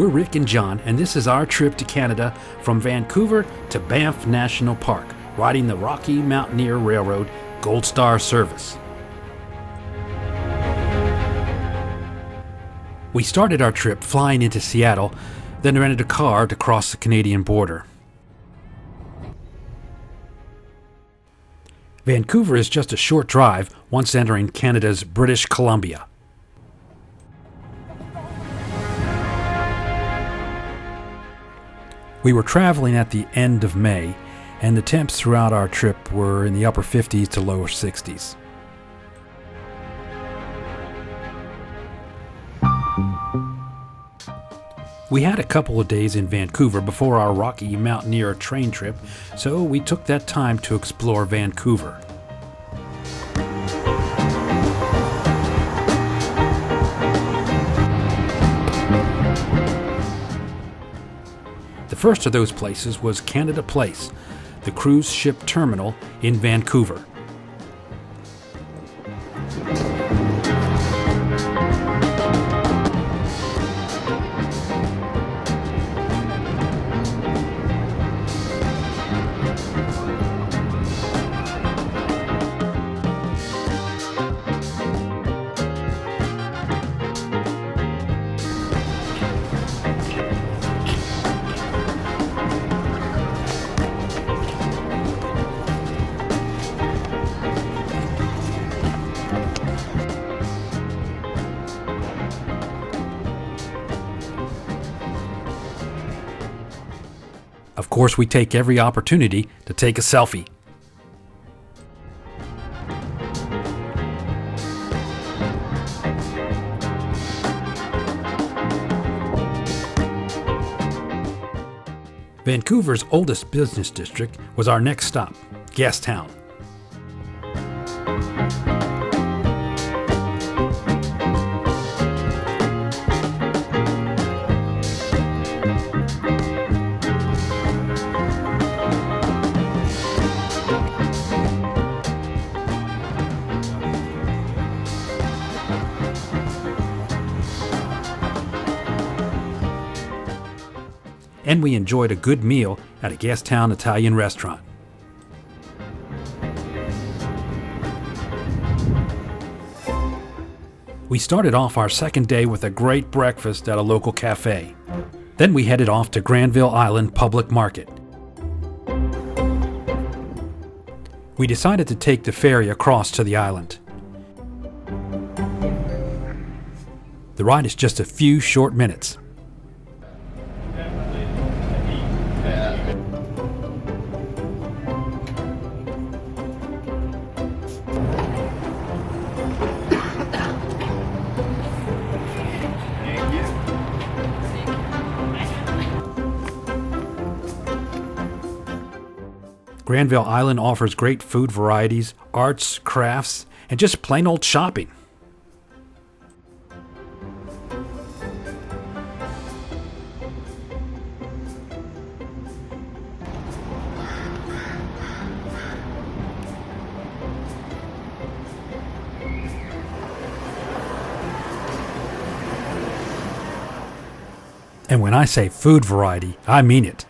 Rick and John, and this is our trip to Canada from Vancouver to Banff National Park, riding the Rocky Mountaineer Railroad Gold Star service. We started our trip flying into Seattle, then rented a car to cross the Canadian border. Vancouver is just a short drive once entering Canada's British Columbia. We were traveling at the end of May, and the temps throughout our trip were in the upper 50s to lower 60s. We had a couple of days in Vancouver before our Rocky Mountaineer train trip, so we took that time to explore Vancouver. The first of those places was Canada Place, the cruise ship terminal in Vancouver. Of course, we take every opportunity to take a selfie. Vancouver's oldest business district was our next stop, Gastown. And we enjoyed a good meal at a Gastown Italian restaurant. We started off our second day with a great breakfast at a local cafe. Then we headed off to Granville Island Public Market. We decided to take the ferry across to the island. The ride is just a few short minutes. Granville Island offers great food varieties, arts, crafts, and just plain old shopping. And when I say food variety, I mean it.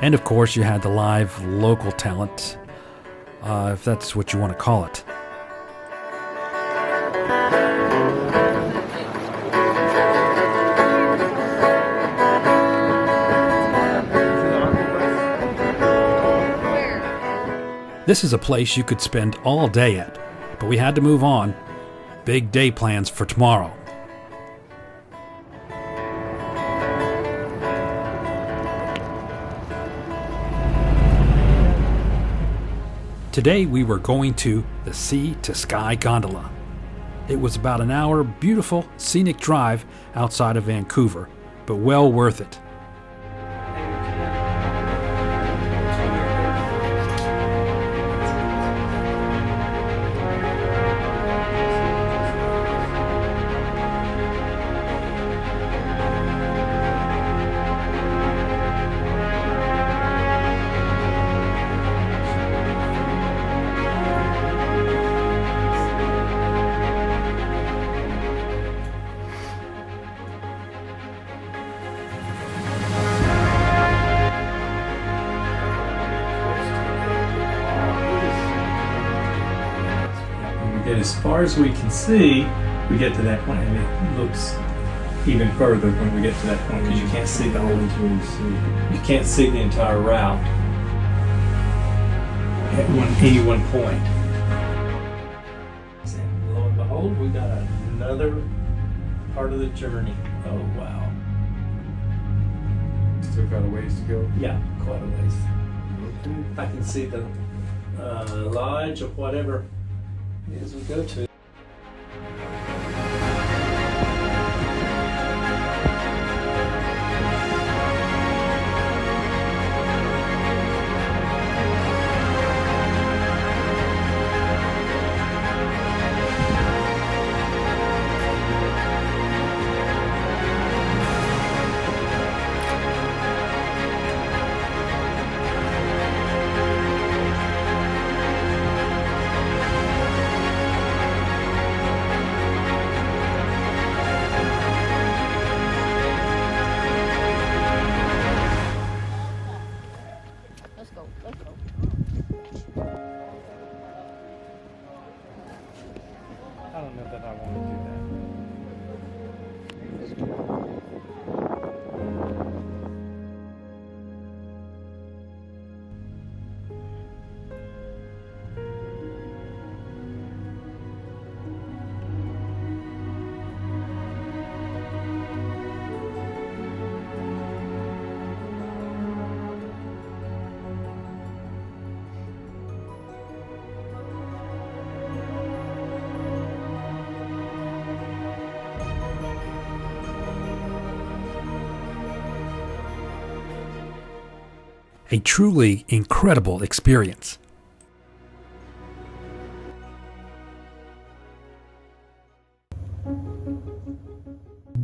And of course, you had the live local talent, if that's what you want to call it. This is a place you could spend all day at, but we had to move on. Big day plans for tomorrow. Today we were going to the Sea to Sky Gondola. It was about an hour beautiful scenic drive outside of Vancouver, but well worth it. And as far as we can see, we get to that point, and it looks even further when we get to that point because you can't see the whole. You can't see the entire route at any one point. And lo and behold, we got another part of the journey. Oh wow! Still got a ways to go. Yeah, quite a ways. Okay. I can see the lodge or whatever it is we go to. I don't know that I want to do that. A truly incredible experience.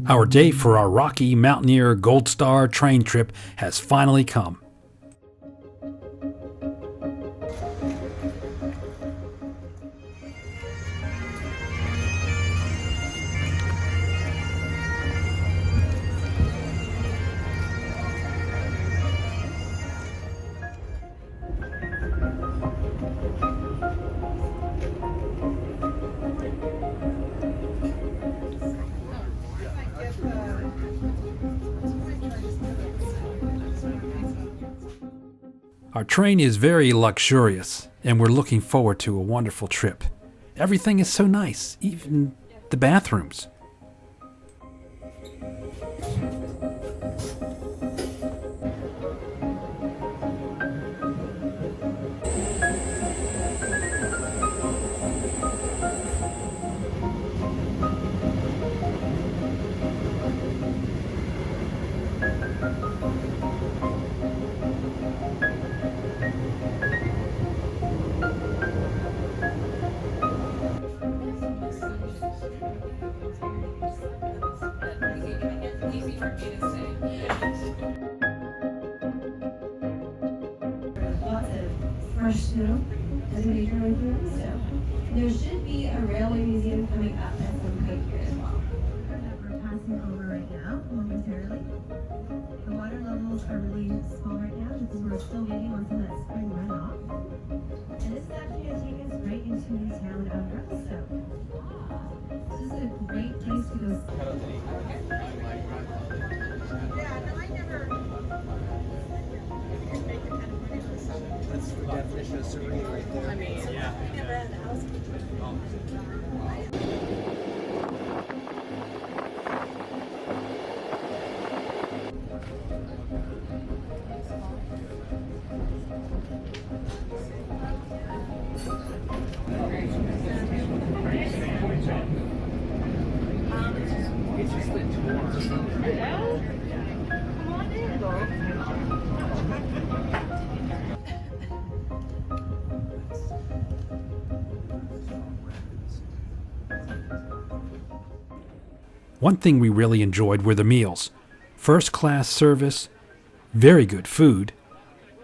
Our day for our Rocky Mountaineer Gold Star train trip has finally come. Our train is very luxurious, and we're looking forward to a wonderful trip. Everything is so nice, even the bathrooms. Lots of fresh snow as we travel through. So there should be a railway museum coming up at some point here as well. We're passing over right now momentarily. The water levels are really small right now because we're still waiting on some of that spring runoff. And this is actually going to take us right into the town of Granville. This is a great place to go. That's the definition of serene right there. I mean, yeah. Never had a house. It's just the tour. Hello? Come on in, though. One thing we really enjoyed were the meals. First-class service, very good food,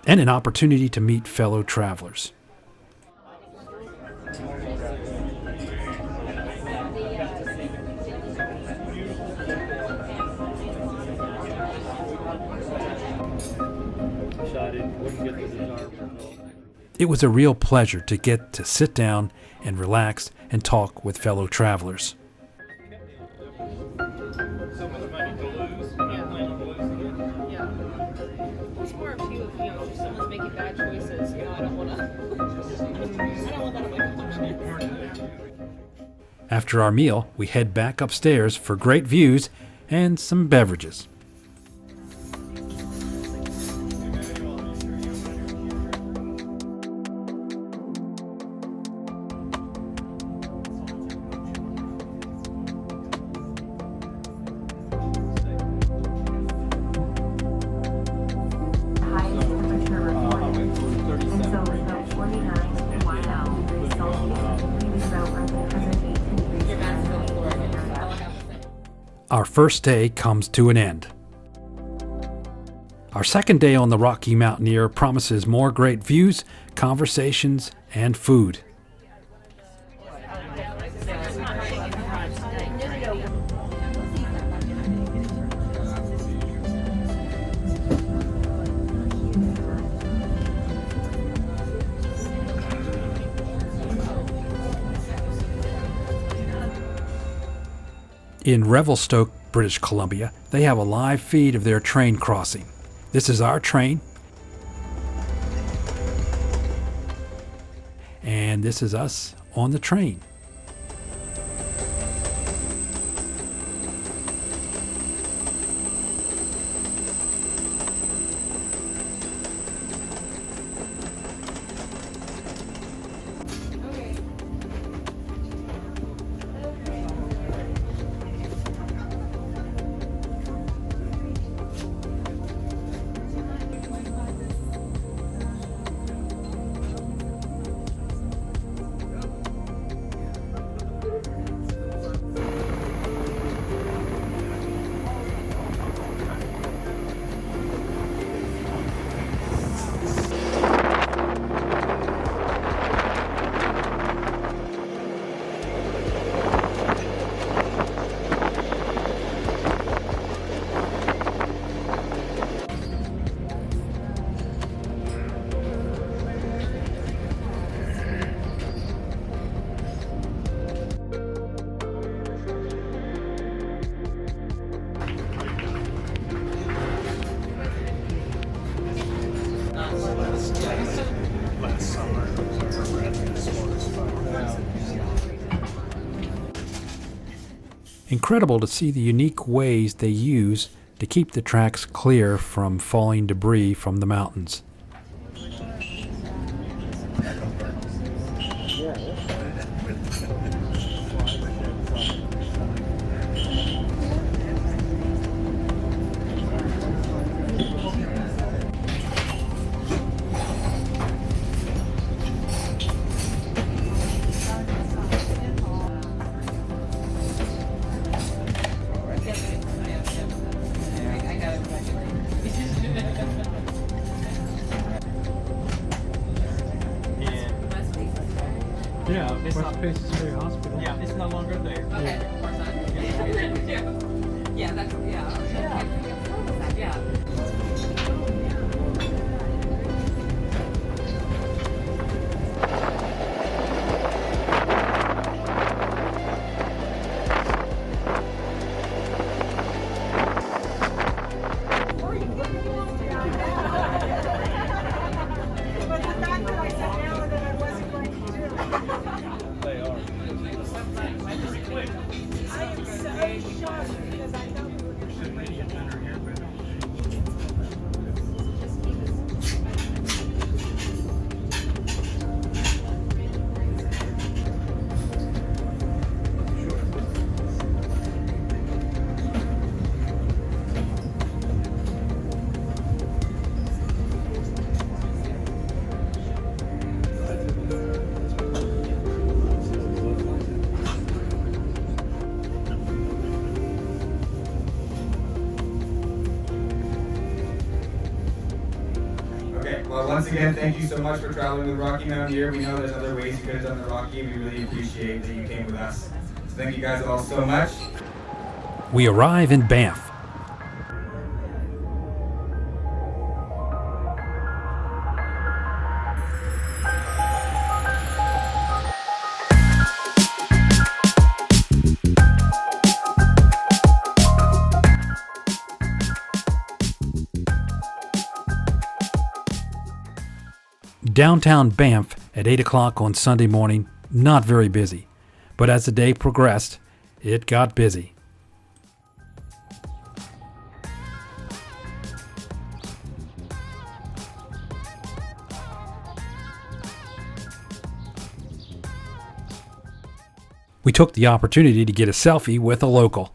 and an opportunity to meet fellow travelers. It was a real pleasure to get to sit down and relax and talk with fellow travelers. So much money to lose. You're not planning to lose again. Yeah. Well, it's more of you if if someone's making bad choices, I don't want to. I don't want that on my conscience. After our meal, we head back upstairs for great views and some beverages. Highest temperature recorded, and so it's about 49 degrees Celsius. Humidity is about 118 degrees Fahrenheit. Our first day comes to an end. Our second day on the Rocky Mountaineer promises more great views, conversations, and food. In Revelstoke, British Columbia, they have a live feed of their train crossing. This is our train, and this is us on the train. Last summer, Incredible to see the unique ways they use to keep the tracks clear from falling debris from the mountains. Yeah, West Paces Hospital. Yeah, it's no longer there. Okay, of course not. Yeah, that's, yeah. Well, once again, thank you so much for traveling with Rocky Mountaineer. We know there's other ways you could have done the Rocky, and we really appreciate that you came with us. So thank you guys all so much. We arrive in Banff. Downtown Banff at 8 o'clock on Sunday morning, not very busy. But as the day progressed, it got busy. We took the opportunity to get a selfie with a local.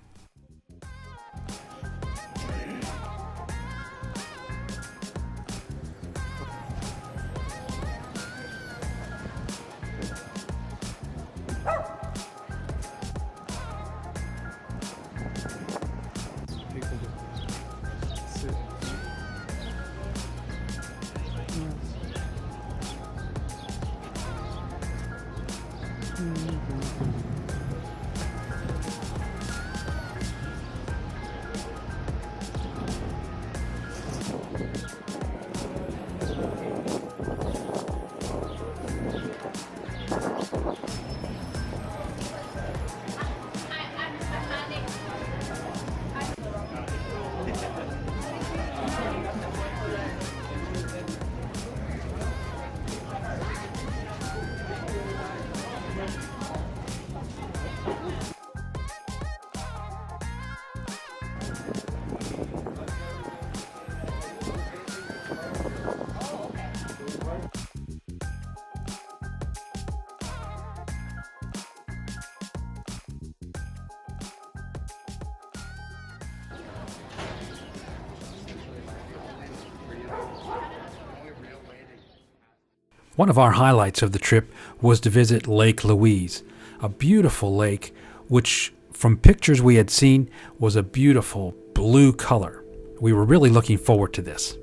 One of our highlights of the trip was to visit Lake Louise, a beautiful lake which, from pictures we had seen, was a beautiful blue color. We were really looking forward to this.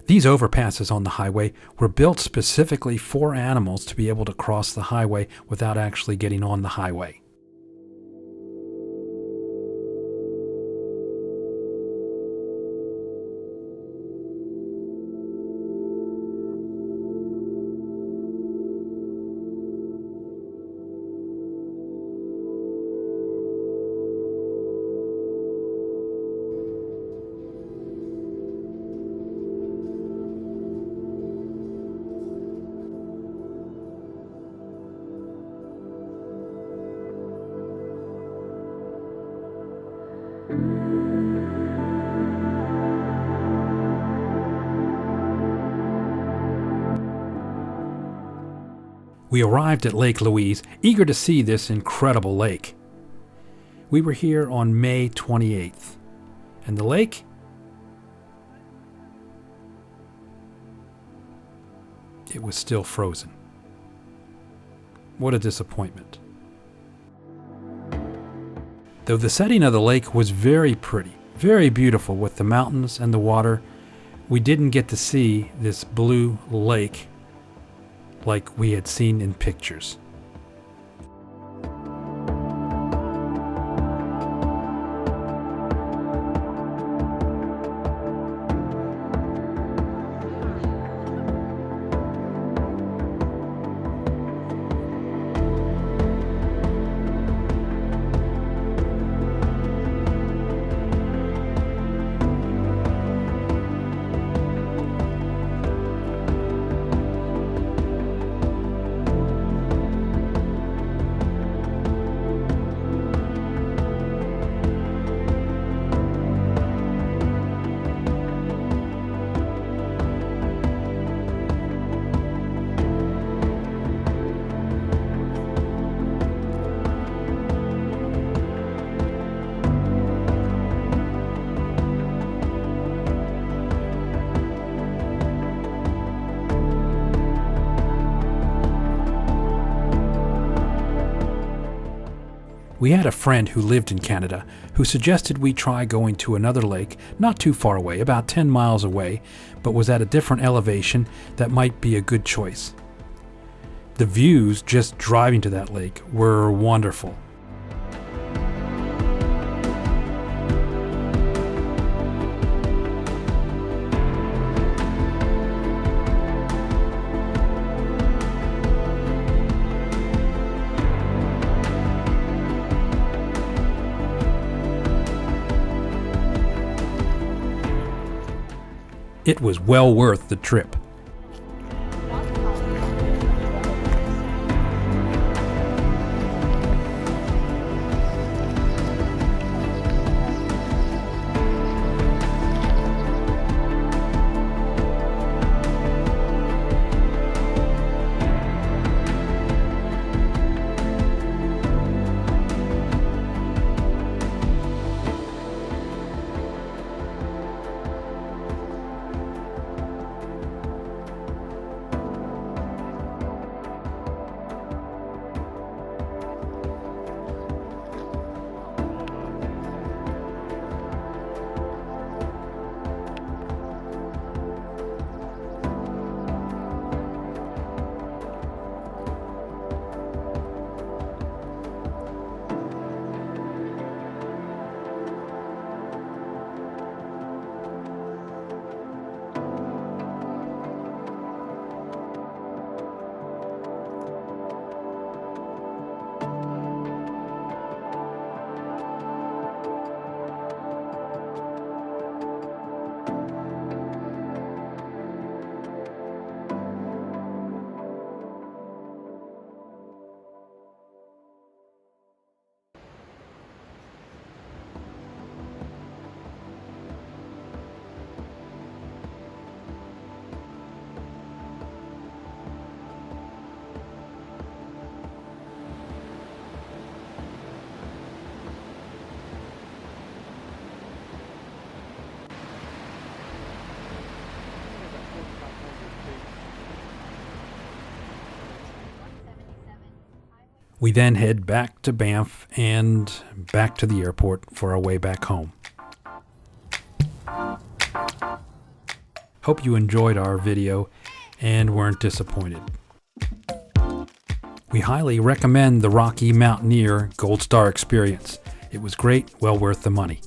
These overpasses on the highway were built specifically for animals to be able to cross the highway without actually getting on the highway. We arrived at Lake Louise, eager to see this incredible lake. We were here on May 28th, and the lake? It was still frozen. What a disappointment. Though the setting of the lake was very pretty, very beautiful with the mountains and the water, we didn't get to see this blue lake like we had seen in pictures. We had a friend who lived in Canada who suggested we try going to another lake not too far away, about 10 miles away, but was at a different elevation that might be a good choice. The views just driving to that lake were wonderful. It was well worth the trip. We then head back to Banff and back to the airport for our way back home. Hope you enjoyed our video and weren't disappointed. We highly recommend the Rocky Mountaineer Gold Star experience. It was great, well worth the money.